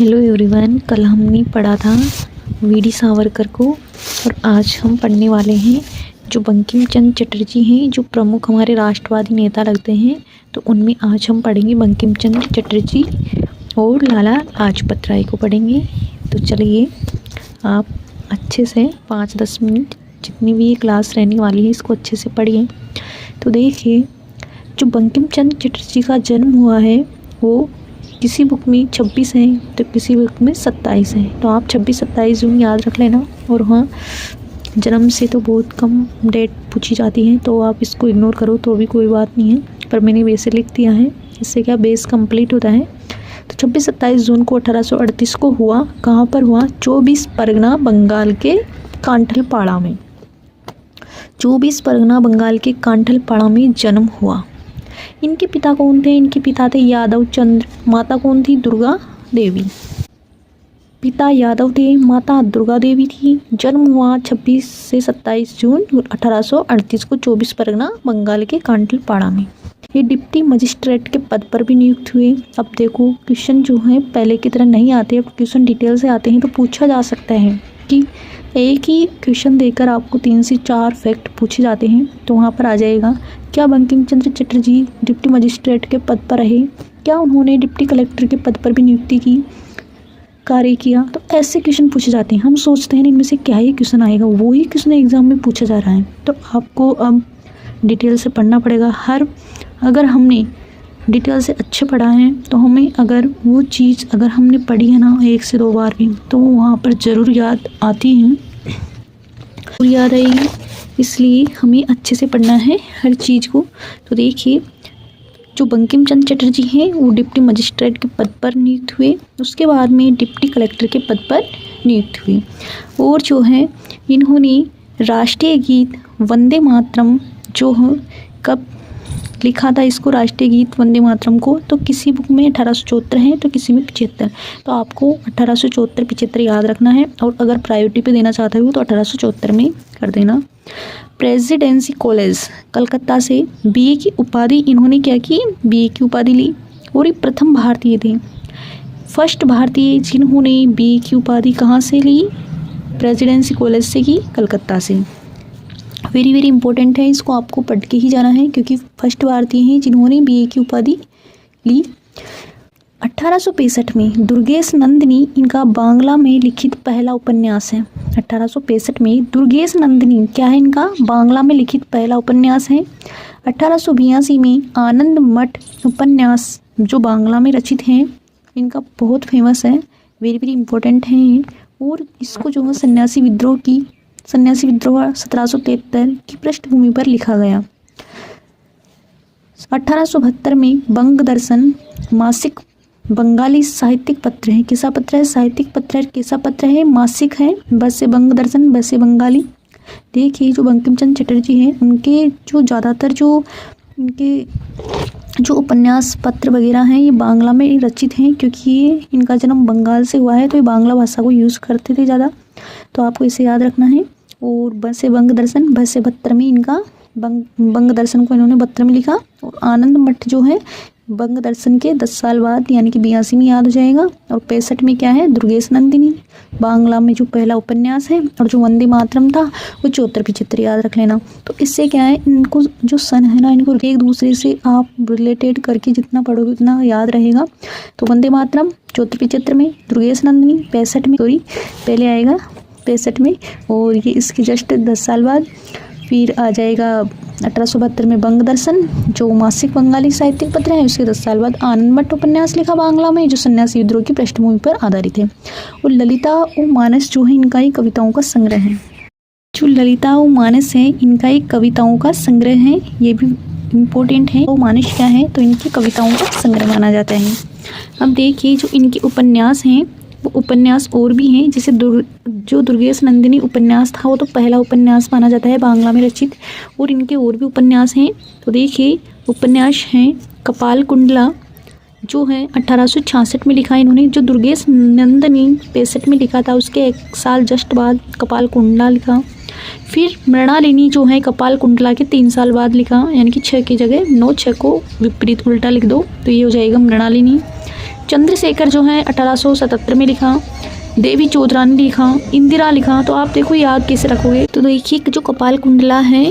Hello everyone, कल हमने पढ़ा था वीडी सावरकर को और आज हम पढ़ने वाले हैं जो बंकिम चंद्र चटर्जी हैं, जो प्रमुख हमारे राष्ट्रवादी नेता लगते हैं। तो उनमें आज हम पढ़ेंगे बंकिम चंद्र चटर्जी और लाला लाजपत राय को पढ़ेंगे। तो चलिए आप अच्छे से 5-10 मिनट जितनी भी ये क्लास रहने वाली है इसको अच्छे से पढ़िए। तो देखिए, जो बंकिम चंद्र चटर्जी का जन्म हुआ है वो किसी बुक में 26 है तो किसी बुक में 27 है। तो आप 26-27 जून याद रख लेना। और हाँ, जन्म से तो बहुत कम डेट पूछी जाती है तो आप इसको इग्नोर करो तो भी कोई बात नहीं है, पर मैंने वैसे लिख दिया है, इससे क्या बेस कंप्लीट होता है। तो 26-27 जून को 1838 को हुआ। कहाँ पर हुआ? 24 परगना बंगाल के कांठलपाड़ा में। 24 परगना बंगाल के कांठलपाड़ा में जन्म हुआ। इनके पिता कौन थे? इनके पिता थे यादव चंद्र, माता कौन थी? दुर्गा देवी। पिता यादव थे, माता दुर्गा देवी थी। जन्म हुआ 26 से 27 जून 1838 को 24 परगना बंगाल के कांठलपाड़ा में। ये डिप्टी मजिस्ट्रेट के पद पर भी नियुक्त हुए। अब देखो, क्वेश्चन जो है पहले की तरह नहीं आते, अब क्वेश्चन डिटेल से आते हैं तो पूछा जा सकता है कि एक ही क्वेश्चन देकर आपको 3 से 4 फैक्ट पूछे जाते हैं। तो वहाँ पर आ जाएगा, क्या बंकिम चंद्र चटर्जी डिप्टी मजिस्ट्रेट के पद पर रहे? क्या उन्होंने डिप्टी कलेक्टर के पद पर भी नियुक्ति की, कार्य किया? तो ऐसे क्वेश्चन पूछे जाते हैं। हम सोचते हैं इनमें से क्या ही क्वेश्चन आएगा, वो ही क्वेश्चन एग्जाम में पूछा जा रहा है। तो आपको अब डिटेल से पढ़ना पड़ेगा। अगर हमने डिटेल से अच्छे पढ़ा है तो हमें अगर वो चीज़ अगर हमने पढ़ी है ना 1 से 2 बार भी, तो वहाँ पर ज़रूर याद आती है, याद आएगी। इसलिए हमें अच्छे से पढ़ना है हर चीज़ को। तो देखिए, जो बंकिम चंद्र चटर्जी हैं वो डिप्टी मजिस्ट्रेट के पद पर नियुक्त हुए, उसके बाद में डिप्टी कलेक्टर के पद पर नियुक्त हुए। और जो है इन्होंने राष्ट्रीय गीत वंदे मातरम जो है कब लिखा था इसको, राष्ट्रीय गीत वंदे मातरम को? तो किसी बुक में 1874 है तो किसी में 75। तो आपको 1874-75 याद रखना है, और अगर प्रायोरिटी पे देना चाहते हो तो 1874 में कर देना। प्रेसिडेंसी कॉलेज कलकत्ता से बीए की उपाधि इन्होंने क्या की? बीए की उपाधि ली। और ये प्रथम भारतीय थे, फर्स्ट भारतीय जिन्होंने बीए की उपाधि कहाँ से ली? प्रेसिडेंसी कॉलेज से की, कलकत्ता से। वेरी वेरी इंपॉर्टेंट है, इसको आपको पढ़ के ही जाना है क्योंकि फर्स्ट भारतीय हैं जिन्होंने बीए की उपाधि ली। 1865 में दुर्गेश नंदिनी इनका बांग्ला में लिखित पहला उपन्यास है। 1865 में दुर्गेश नंदिनी क्या है? इनका बांग्ला में लिखित पहला उपन्यास है। 1882 में आनंद मठ उपन्यास जो बांग्ला में रचित हैं, इनका बहुत फेमस है, वेरी वेरी इंपॉर्टेंट है। और इसको जो है सन्यासी विद्रोह 1773 की पृष्ठभूमि पर लिखा गया। 1872 में बंग दर्शन मासिक बंगाली साहित्यिक पत्र है। कैसा पत्र है? साहित्यिक पत्र है, कैसा पत्र है? मासिक है। बस बंग दर्शन, बस बंगाली। देखिए, जो बंकिम चंद्र चटर्जी हैं उनके जो ज़्यादातर जो उनके जो उपन्यास पत्र वगैरह हैं ये बांग्ला में रचित हैं, क्योंकि ये इनका जन्म बंगाल से हुआ है तो ये बांग्ला भाषा को यूज़ करते थे ज़्यादा। तो आपको इसे याद रखना है। और बस बंग दर्शन, बस 72 में इनका बंग दर्शन को इन्होंने 72 में लिखा। और आनंद मठ जो है बंग दर्शन के 10 साल बाद यानी कि 82 में याद हो जाएगा। और 65 में क्या है? दुर्गेश नंदिनी बांग्ला में जो पहला उपन्यास है। और जो वंदे मातरम था वो 74-75 याद रख लेना। तो इससे क्या है, इनको जो सन है ना, इनको एक दूसरे से आप रिलेटेड करके जितना पढ़ोगे उतना याद रहेगा। तो वंदे मातरम 74-75 में, दुर्गेश नंदिनी 65 में, सॉरी पहले आएगा 65 में, और ये इसके जस्ट 10 साल बाद फिर आ जाएगा 1872 में बंग दर्शन जो मासिक बंगाली साहित्यिक पत्र है। उसके 10 साल बाद आनंद मठ उपन्यास लिखा बांग्ला में जो सन्यासी विद्रोह की पृष्ठभूमि पर आधारित है। और ललिता व मानस जो है इनका ही कविताओं का संग्रह है। जो ललिता व मानस है इनका एक कविताओं का संग्रह है, ये भी इम्पोर्टेंट है। वो मानस क्या है? तो इनकी कविताओं का संग्रह माना जाता है। अब देखिए, जो इनके उपन्यास हैं वो उपन्यास और भी हैं, जैसे जो दुर्गेश नंदिनी उपन्यास था वो तो पहला उपन्यास माना जाता है बांग्ला में रचित। और इनके और भी उपन्यास हैं। तो देखिए, उपन्यास हैं कपाल कुंडला जो है 1866 में लिखा है इन्होंने। जो दुर्गेश नंदिनी 65 में लिखा था उसके 1 साल जस्ट बाद कपाल कुंडला लिखा। फिर मृणालिनी जो है कपाल कुंडला के 3 साल बाद लिखा, यानी कि 6 की जगह 9, 6 को विपरीत उल्टा लिख दो तो ये हो जाएगा मृणालिनी। चंद्रशेखर जो है 1877 में लिखा, देवी चौधरानी लिखा, इंदिरा लिखा। तो आप देखो याद कैसे रखोगे। तो देखिए जो कपाल कुंडला है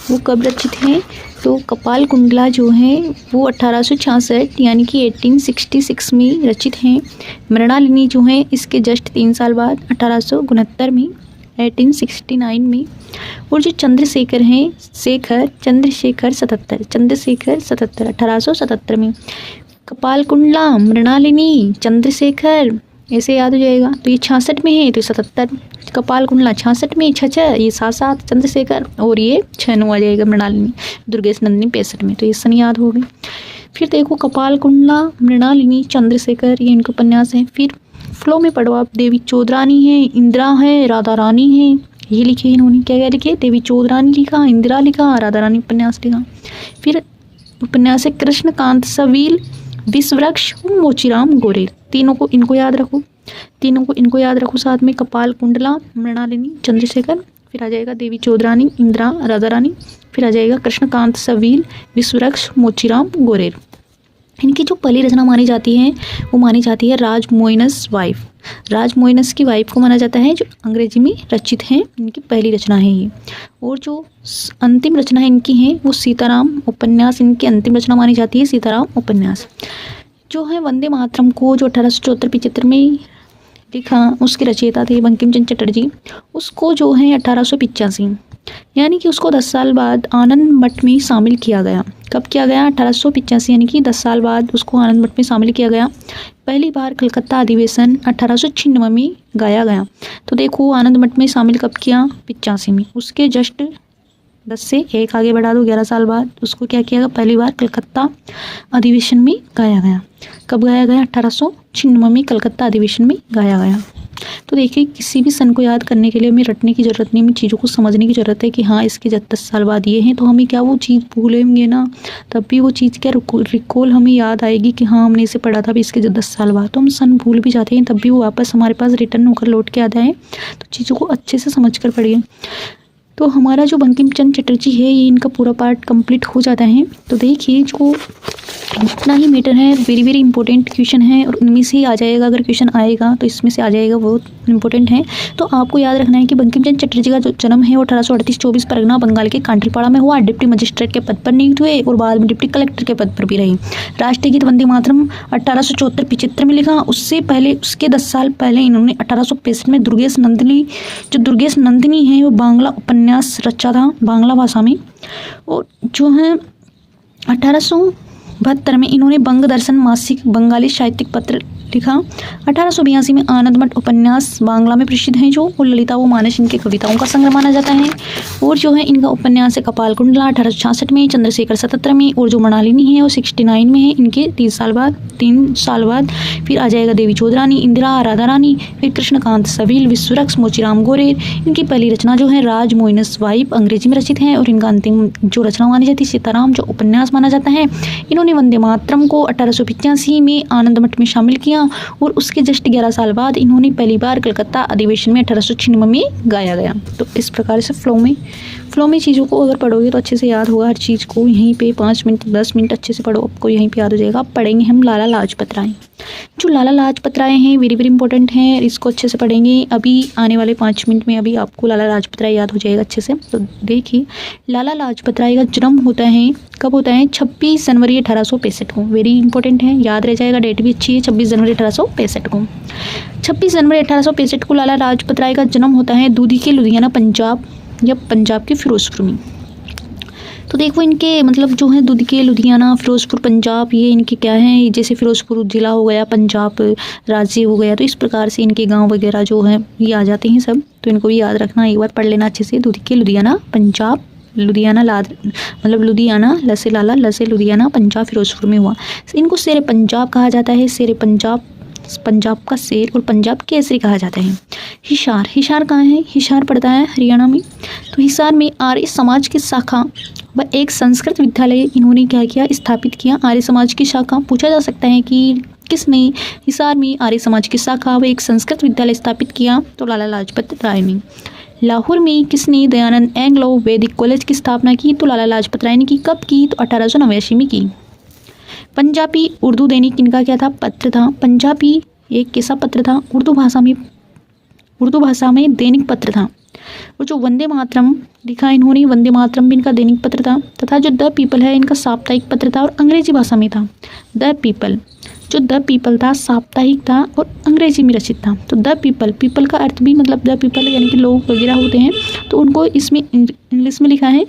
वो कब रचित है, तो कपाल कुंडला जो है वो 1866 यानी कि 1866 में रचित हैं। मृणालिनी जो है इसके जस्ट 3 साल बाद 1869 में 1869 में। और जो चंद्रशेखर हैं चंद्रशेखर 77 1877 में। कपाल कुंडला, मृणालिनी, चंद्रशेखर ऐसे याद हो जाएगा। तो ये 66 में है तो 77, कपाल कुंडला 66 में, 6 ये 7 चंद्रशेखर, और ये 6 आ जाएगा मृणालिनी, दुर्गेश नंदिनी 65 में। तो ये सन याद हो गए। फिर देखो कपाल कुंडला, मृणालिनी, चंद्रशेखर ये इनके उपन्यास हैं। फिर फ्लो में पढ़ो आप, देवी चौधरानी है, इंदिरा है, राधा रानी है, ये लिखे इन्होंने। क्या क्या लिखे, देवी चौधरानी लिखा, इंदिरा लिखा, राधा रानी उपन्यास लिखा। फिर उपन्यास है कृष्णकांत सवील, विषवृक्ष, मोचीराम गोरे। तीनों को इनको याद रखो साथ में, कपाल कुंडला, मृणालिनी, चंद्रशेखर, फिर आ जाएगा देवी चौधरानी, इंदिरा, राधा रानी, फिर आ जाएगा कृष्णकांत सवील, विषवृक्ष, मोचीराम गोरेर। इनकी जो पहली रचना मानी जाती है वो मानी जाती है राज मोइनस वाइफ। राज मोइनस की वाइफ को माना जाता है, जो अंग्रेजी में रचित है, इनकी पहली रचना है ये। और जो अंतिम रचना है इनकी है वो सीताराम उपन्यास, इनकी अंतिम रचना मानी जाती है सीताराम उपन्यास। जो है वंदे मातरम को जो 1874-75 में लिखा, उसके रचयिता थे बंकिम चंद्र चटर्जी। उसको जो है 1885 यानी कि उसको 10 साल बाद आनंद मठ में शामिल किया गया। कब किया गया, 1885 यानी कि 10 साल बाद उसको आनंद मठ में शामिल किया गया। पहली बार कलकत्ता अधिवेशन 1896 में गाया गया। तो देखो आनंद मठ में शामिल कब किया, 85 में। उसके जस्ट 10 से 1 आगे बढ़ा दो, 11 साल बाद उसको क्या किया गया, पहली बार कलकत्ता अधिवेशन में गाया गया। कब गाया गया, 1896 में कलकत्ता अधिवेशन में गाया गया। तो देखिए किसी भी सन को याद करने के लिए हमें रटने की ज़रूरत नहीं, हमें चीज़ों को समझने की ज़रूरत है कि हाँ इसके जब 10 साल बाद ये हैं, तो हमें क्या वो चीज़ भूलेंगे ना, तब भी वो चीज़ क्या रिकॉल हमें याद आएगी कि हाँ हमने इसे पढ़ा था भी इसके जब 10 साल बाद। तो हम सन भूल भी जाते हैं, तब भी वो वापस हमारे पास रिटर्न होकर लौट के आता है। तो चीज़ों को अच्छे से समझ कर पढ़िए। तो हमारा जो बंकिम चंद्र चटर्जी है ये इनका पूरा पार्ट कंप्लीट हो जाता है। तो देखिए जो इतना ही मैटर है, वेरी वेरी इंपॉर्टेंट क्वेश्चन है, और उनमें से ही आ जाएगा, अगर क्वेश्चन आएगा तो इसमें से आ जाएगा, बहुत इंपॉर्टेंट है। तो आपको याद रखना है कि बंकिम चंद्र चटर्जी का जो जन्म है वो 1838 परगना बंगाल के कांठीपाड़ा में हुआ। डिप्टी मजिस्ट्रेट के पद पर नियुक्त हुए और बाद में डिप्टी कलेक्टर के पद पर भी रहे। राष्ट्रीय गीत वंदे मातरम 1874-75 में लिखा। उससे पहले उसके 10 साल पहले इन्होंने 1865 में दुर्गेश नंदिनी है वो बांग्ला उपन्यास रचा था, बांग्ला भाषा में। और जो है 1872 में इन्होंने बंग दर्शन मासिक बंगाली साहित्यिक पत्र लिखा। 1882 में आनंद मठ उपन्यास बांग्ला में प्रसिद्ध हैं जो, और ललिता व मानस इनके कविताओं का संग्रह माना जाता है। और जो है इनका उपन्यास है कपाल कुंडला 1866 में, चंद्रशेखर 77 में, और जो मृणालिनी है वो 69 में है, इनके 3 साल बाद। फिर आ जाएगा देवी चौधरानी, इंदिरा, राधा रानी, फिर कृष्णकांत सवील, विश्वरक्ष, मोचीराम गोरेर। इनकी पहली रचना जो है राज मोइनस वाइफ अंग्रेजी में रचित है, और इनका अंतिम जो रचना मानी जाती है सीताराम जो उपन्यास माना जाता है। इन्होंने वंदे मातरम को 1885 में आनंद मठ में शामिल किया, और उसके जस्ट 11 साल बाद इन्होंने पहली बार कलकत्ता अधिवेशन में 1896 में गाया गया। तो इस प्रकार से फ्लो में चीज़ों को अगर पढ़ोगे तो अच्छे से याद होगा। हर चीज़ को यहीं पे 5 मिनट 10 मिनट अच्छे से पढ़ो, आपको यहीं पे याद हो जाएगा। अब पढ़ेंगे हम लाला लाजपत राय। जो लाला लाजपत राय हैं वेरी वेरी इंपॉर्टेंट हैं, इसको अच्छे से पढ़ेंगे। अभी आने वाले 5 मिनट में अभी आपको लाला लाजपत राय याद हो जाएगा अच्छे से। तो देखिए लाला लाजपत राय का जन्म होता है, कब होता है, 26 जनवरी 1865 को। वेरी इंपॉर्टेंट है, याद रह जाएगा, डेट भी अच्छी है, 26 जनवरी 1865 को। 26 जनवरी 1865 को लाला लाजपत राय का जन्म होता है दूधी के लुधियाना पंजाब, या पंजाब के फिरोजपुर में। तो देखो इनके मतलब जो है दूधी के लुधियाना, फिरोजपुर, पंजाब, ये इनके क्या हैं, जैसे फिरोजपुर जिला हो गया, पंजाब राज्य हो गया, तो इस प्रकार से इनके गांव वगैरह जो है ये आ जाते हैं सब। तो इनको भी याद रखना, एक बार पढ़ लेना अच्छे से। दूधी के लुधियाना पंजाब, लुधियाना मतलब लुधियाना, लसे लाला, लसे लुधियाना, पंजाब फिरोजपुर में हुआ। इनको शेर पंजाब कहा जाता है, शेर पंजाब, पंजाब का शेर, और पंजाब केसरी कहा जाता है। हिसार कहाँ है, हिसार पड़ता है हरियाणा में। तो हिसार में आर्य समाज की शाखा व एक संस्कृत विद्यालय इन्होंने क्या किया, स्थापित किया। आर्य समाज की शाखा, पूछा जा सकता है कि किसने हिसार में आर्य समाज की शाखा व एक संस्कृत विद्यालय स्थापित किया, तो लाला लाजपत राय ने। लाहौर में किसने दयानंद एंग्लो वैदिक कॉलेज की स्थापना की, तो लाला लाजपत राय ने की। कब की, तो 1889 में की। पंजाबी उर्दू दैनिक इनका क्या था, पत्र था। पंजाबी एक कैसा पत्र था, उर्दू भाषा में दैनिक पत्र था। और जो वंदे मातरम लिखा इन्होंने, वंदे मातरम भी इनका दैनिक पत्र था। तथा जो द पीपल है इनका साप्ताहिक पत्र था और अंग्रेजी भाषा में था। द पीपल, जो द पीपल था साप्ताहिक था और अंग्रेजी में रचित था। तो द पीपल, पीपल का अर्थ भी मतलब द पीपल यानी कि लोग वगैरह होते हैं, तो उनको इसमें इंग्लिश में लिखा है।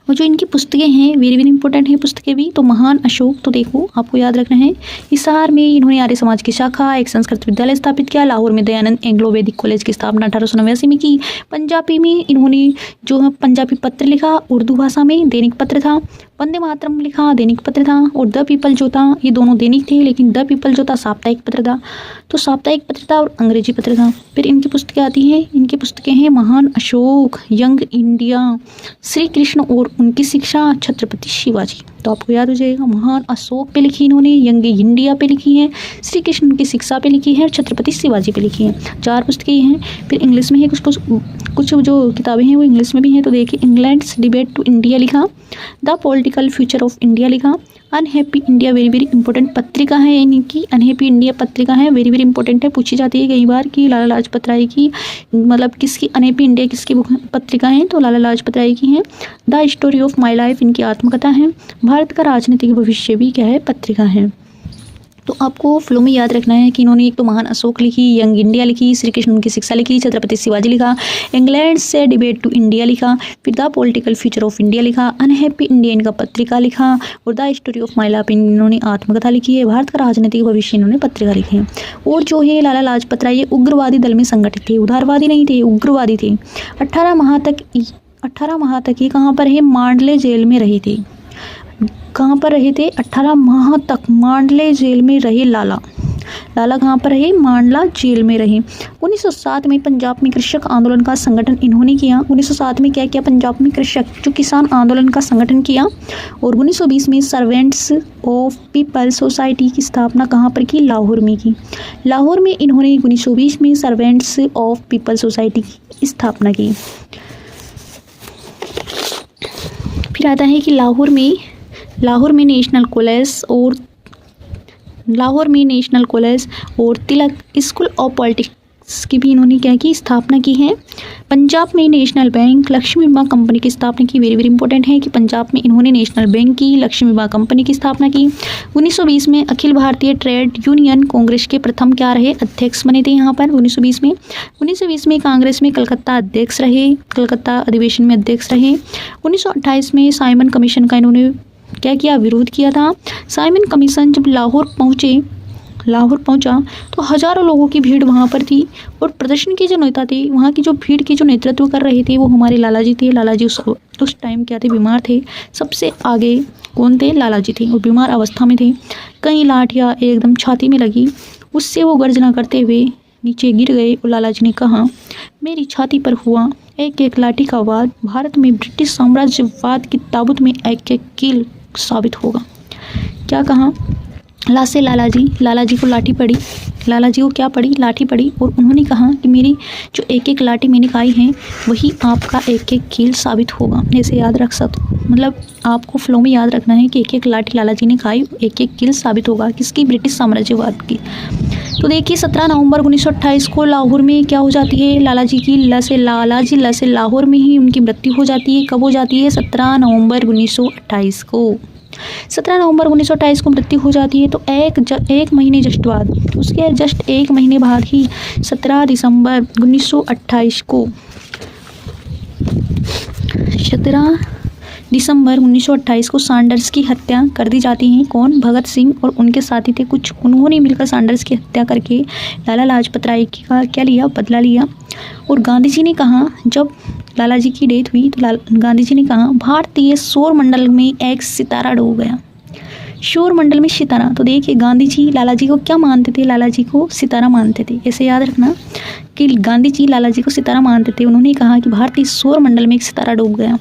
और जो इनकी पुस्तकें हैं वेरी वेरी इंपॉर्टेंट है पुस्तकें भी। तो महान अशोक, तो देखो आपको याद रखना है, हिसार में इन्होंने आर्य समाज की शाखा, एक संस्कृत विद्यालय स्थापित किया। लाहौर में दयानंद एंग्लो वैदिक कॉलेज की स्थापना 1889 में की। पंजाबी में इन्होंने जो है पंजाबी पत्र लिखा, उर्दू भाषा में दैनिक पत्र था। वंदे मातरम लिखा, दैनिक पत्र था। और द पीपल जो था, ये दोनों दैनिक थे, लेकिन द पीपल जो था साप्ताहिक पत्र था। तो साप्ताहिक पत्र था और अंग्रेजी पत्र था। फिर इनकी पुस्तकें आती हैं, इनकी पुस्तकें हैं महान अशोक, यंग इंडिया, श्री कृष्ण और उनकी शिक्षा, छत्रपति शिवाजी। तो आपको याद हो जाएगा, महान अशोक पे लिखी इन्होंने, यंग इंडिया पे लिखी है, श्री कृष्ण की शिक्षा पे लिखी है और छत्रपति शिवाजी पे लिखी है। 4 पुस्तकें हैं। फिर इंग्लिश में है, कुछ जो किताबें हैं वो इंग्लिश में भी हैं। तो देखिए, इंग्लैंड्स डिबेट टू इंडिया लिखा, the political future of India लिखा, unhappy India very very important पत्रिका है इनकी, अनहैप्पी इंडिया पत्रिका है, वेरी वेरी इंपॉर्टेंट है, पूछी जाती है कई बार कि लाला लाजपत राय की मतलब किसकी, अनहैप्पी इंडिया किसकी पत्रिका है, तो लाला लाजपत राय की है। The story of my life इनकी आत्मकथा है। भारत का राजनीतिक भविष्य भी क्या है, पत्रिका है। तो आपको फ्लो में याद रखना है कि इन्होंने एक तो महान अशोक लिखी, यंग इंडिया लिखी, श्री कृष्ण उनकी शिक्षा लिखी, छत्रपति शिवाजी लिखा, इंग्लैंड से डिबेट टू इंडिया लिखा, फिर the political future of India लिखा, अनहैप्पी इंडिया इनका पत्रिका लिखा, और the story of my life इन्होंने आत्मकथा लिखी है। भारत का राजनीतिक भविष्य इन्होंने पत्रिका लिखी है। और जो है लाला लाजपत राय, ये उग्रवादी दल में संगठित थे, उदारवादी नहीं थे, उग्रवादी थे। 18 माह तक ये कहाँ पर है, मांडले जेल में रहे थे। कहाँ पर रहे थे, 18 माह तक मांडले जेल में रहे लाला कहाँ पर रहे, मांडला जेल में रहे। 1907 में पंजाब में कृषक आंदोलन का संगठन इन्होंने किया। 1907 में क्या किया, पंजाब में कृषक जो किसान आंदोलन का संगठन किया। और 1920 में सर्वेंट्स ऑफ पीपल सोसाइटी की स्थापना कहाँ पर की, लाहौर में की। लाहौर में इन्होंने 1920 में सर्वेंट्स ऑफ पीपल सोसाइटी की स्थापना की। फिर आता है कि लाहौर में नेशनल कॉलेज और तिलक स्कूल ऑफ पॉलिटिक्स की भी इन्होंने क्या की, स्थापना की है। पंजाब में नेशनल बैंक, लक्ष्मी विमा कंपनी की स्थापना की। वेरी वेरी इंपॉर्टेंट है कि पंजाब में इन्होंने नेशनल बैंक की, लक्ष्मी विमा कंपनी की स्थापना की। 1920 में अखिल भारतीय ट्रेड यूनियन कांग्रेस के प्रथम क्या रहे, अध्यक्ष बने थे यहाँ पर 1920 में कांग्रेस में कलकत्ता अधिवेशन में अध्यक्ष रहे। 1928 में साइमन कमीशन का इन्होंने क्या किया, विरोध किया था। साइमन कमीशन जब लाहौर पहुंचा तो हजारों लोगों की भीड़ वहां पर थी। और प्रदर्शन के जो नेता थे, वहां की जो भीड़ के जो नेतृत्व कर रहे थे, वो हमारे लाला जी थे। लाला जी उस टाइम क्या थे, बीमार थे। सबसे आगे कौन थे, लाला जी थे, और बीमार अवस्था में थे। कई लाठियाँ एकदम छाती में लगी, उससे वो गर्जना करते हुए नीचे गिर गए। और लाला जी ने कहा, मेरी छाती पर हुआ एक एक लाठी का वार भारत में ब्रिटिश साम्राज्यवाद की ताबूत में एक एक कील साबित होगा। क्या कहा, लाला जी को लाठी पड़ी, लाला जी को क्या पड़ी, लाठी पड़ी। और उन्होंने कहा कि मेरी जो एक एक लाठी मैंने खाई है वही आपका एक एक कील साबित होगा। ऐसे याद रख सकते, मतलब आपको फ्लो में याद रखना है कि एक एक लाठी लाला जी ने खाई, एक एक कील साबित होगा किसकी, ब्रिटिश साम्राज्यवाद की। तो देखिए 17 नवंबर 1928 को लाहौर में क्या हो जाती है, लाला जी से लाहौर में ही उनकी मृत्यु हो जाती है। कब हो जाती है, 17 नवंबर 1928 को। 17 नवंबर 1928 को मृत्यु हो जाती है। तो एक महीने जस्ट बाद, उसके जस्ट एक महीने बाद ही 17 दिसंबर 1928 को 17 दिसंबर 1928 को सैंडर्स की हत्या कर दी जाती है। कौन, भगत सिंह और उनके साथी थे कुछ, उन्होंने मिलकर सैंडर्स की हत्या करके लाला लाजपत राय का क्या लिया, बदला लिया। और गांधी जी ने कहा, जब लाला जी की डेथ हुई तो गांधी जी ने कहा, भारतीय सौर मंडल में एक सितारा डूब गया। सौर मंडल में सितारा, तो देखिए गांधी जी लाला जी को क्या मानते थे, लाला जी को सितारा मानते थे, ऐसे याद रखना। कि गांधी जी लाला जी को सितारा मानते थे। उन्होंने कहा कि भारतीय सौर मंडल में एक सितारा डूब गया।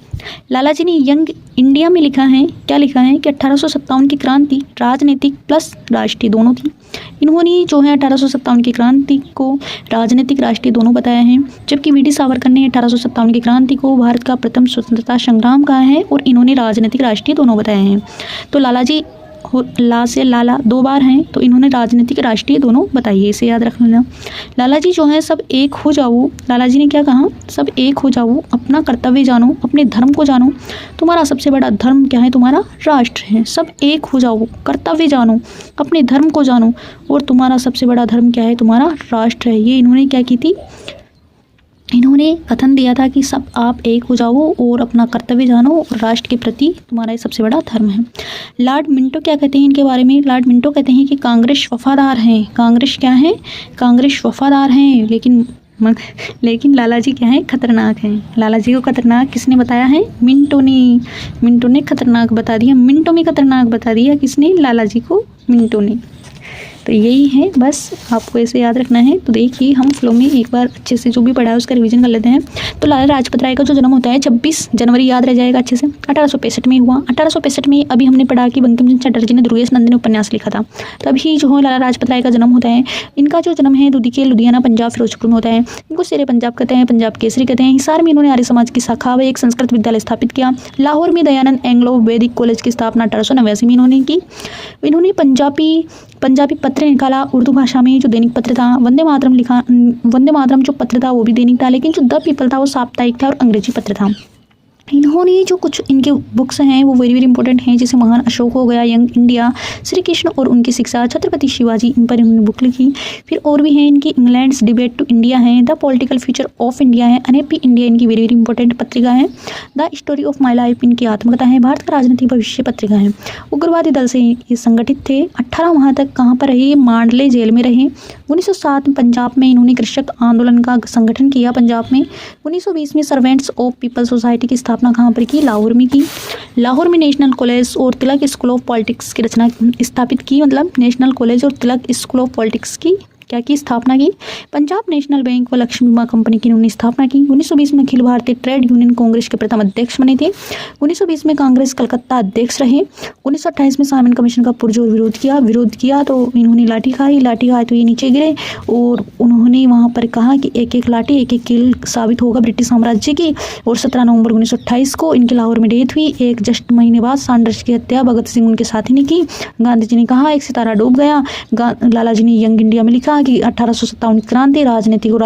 लाला जी ने यंग इंडिया में लिखा है, क्या लिखा है कि 1857 की क्रांति राजनीतिक प्लस राष्ट्रीय दोनों थी। इन्होंने जो है 1857 की क्रांति को राजनीतिक राष्ट्रीय दोनों बताया है, जबकि वी डी सावरकर ने 1857 की क्रांति को भारत का प्रथम स्वतंत्रता संग्राम कहा है और इन्होंने राजनीतिक राष्ट्रीय दोनों बताए हैं। तो लाला जी ला से लाला 2 बार हैं, तो इन्होंने राजनीतिक राष्ट्रीय दोनों बताई है, इसे याद रख लेना। लाला जी जो है सब एक हो जाओ, लाला जी ने क्या कहा, सब एक हो जाओ, अपना कर्तव्य जानो, अपने धर्म को जानो, तुम्हारा सबसे बड़ा धर्म क्या है, तुम्हारा राष्ट्र है। सब एक हो जाओ, कर्तव्य जानो, अपने धर्म को जानो, और तुम्हारा सबसे बड़ा धर्म क्या है, तुम्हारा राष्ट्र है। ये इन्होंने क्या की थी, इन्होंने कथन दिया था कि सब आप एक हो जाओ और अपना कर्तव्य जानो और राष्ट्र के प्रति तुम्हारा ये सबसे बड़ा धर्म है। लॉर्ड मिंटो क्या कहते हैं इनके बारे में, लॉर्ड मिंटो कहते हैं कि कांग्रेस वफादार हैं, कांग्रेस क्या है, कांग्रेस वफादार हैं, लेकिन लाला जी क्या है, खतरनाक हैं। लाला जी को खतरनाक किसने बताया है, मिंटो ने खतरनाक बता दिया, मिंटो में खतरनाक बता दिया किसने, लाला जी को मिंटो ने। तो यही है, बस आपको ऐसे याद रखना है। तो देखिए हम फ्लो में एक बार अच्छे से जो भी पढ़ा है उसका रिवीजन कर लेते हैं। तो लाला लाजपत राय का जो जन्म होता है 26 जनवरी, याद रह जाएगा अच्छे से, 1865 में हुआ। 1865 में अभी हमने पढ़ा कि बंकिम चंद्र चटर्जी ने दुर्गेश नंदन उपन्यास लिखा था, तभी जो है लाला लाजपत राय का जन्म होता है। इनका जो जन्म है दूधी के लुधियाना पंजाब फिरोजपुर में होता है। इनको शेरे पंजाब कहते हैं, पंजाब केसरी कहते हैं। हिसार में इन्होंने आर्य समाज की शाखा व एक संस्कृत विद्यालय स्थापित किया। लाहौर में दयानंद एंग्लो वैदिक कॉलेज की स्थापना 1889 में इन्होंने की। इन्होंने पंजाबी पत्र निकाला, उर्दू भाषा में जो दैनिक पत्र था। वंदे मातरम जो पत्र था वो भी दैनिक था, लेकिन जो द पीपल था वो साप्ताहिक था और अंग्रेजी पत्र था। इन्होंने जो कुछ इनके बुक्स हैं वो वेरी वेरी इंपॉर्टेंट हैं, जैसे महान अशोक हो गया, यंग इंडिया, श्री कृष्ण और उनकी शिक्षा, छत्रपति शिवाजी, इन पर इन्होंने बुक लिखी। फिर और भी हैं इनकी, इंग्लैंड्स डिबेट टू इंडिया है, the political future of India है, अनहैप्पी इंडिया इनकी वेरी वेरी इंपॉर्टेंट पत्रिका है, the story of my life इनकी आत्मकथा है, भारत का राजनीतिक भविष्य पत्रिका है। उग्रवादी दल से ये संगठित थे। 18 माह तक कहाँ पर रहे, मांडले जेल में रहे। 1907 में पंजाब में इन्होंने कृषक आंदोलन का संगठन किया पंजाब में। 1920 में सर्वेंट्स ऑफ पीपल सोसाइटी की स्थापना कहाँ पर की, लाहौर में की। लाहौर में नेशनल कॉलेज और तिलक स्कूल ऑफ पॉलिटिक्स की रचना स्थापित की, मतलब नेशनल कॉलेज और तिलक स्कूल ऑफ पॉलिटिक्स की क्या की स्थापना की। पंजाब नेशनल बैंक व लक्ष्मी बीमा कंपनी की उन्होंने स्थापना की। 1920 में अखिल भारतीय ट्रेड यूनियन कांग्रेस के प्रथम अध्यक्ष बने थे। 1920 में कांग्रेस कलकत्ता अध्यक्ष रहे। 1928 में साइमन कमीशन का पुरजोर विरोध किया तो इन्होंने लाठी खाई तो ये नीचे गिरे और उन्होंने वहाँ पर कहा कि एक एक लाठी एक एक कील साबित होगा ब्रिटिश साम्राज्य की। और 17 नवंबर 1928 को इनके लाहौर में डेथ हुई। एक जस्ट महीने बाद सैंडर्स की हत्या भगत सिंह उनके साथी ने की। गांधी जी ने कहा एक सितारा डूब गया। लाला जी ने यंग इंडिया में लिखा कि 1857 की क्रांति राजनीतिक और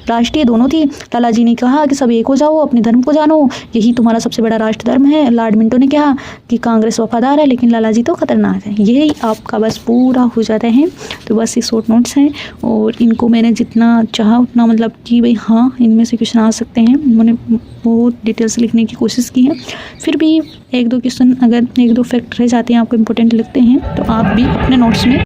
राष्ट्रीय दोनों थी। लाला जी ने कहा कि सब एक हो जाओ, अपने धर्म को जानो, यही तुम्हारा सबसे बड़ा राष्ट्र धर्म है। लॉर्ड मिंटो ने कहा कि कांग्रेस वफादार है लेकिन लाला जी तो खतरनाक है। यही आपका बस पूरा हो जाता है। तो बस ये शॉर्ट नोट्स हैं और इनको मैंने जितना चाहा उतना मतलब कि भाई हाँ इनमें से क्वेश्चन आ सकते हैं, मैंने बहुत डिटेल से लिखने की कोशिश की है। फिर भी 1-2 क्वेश्चन अगर 1-2 फैक्ट रह जाते हैं आपको इम्पोर्टेंट लगते हैं तो आप भी अपने नोट्स में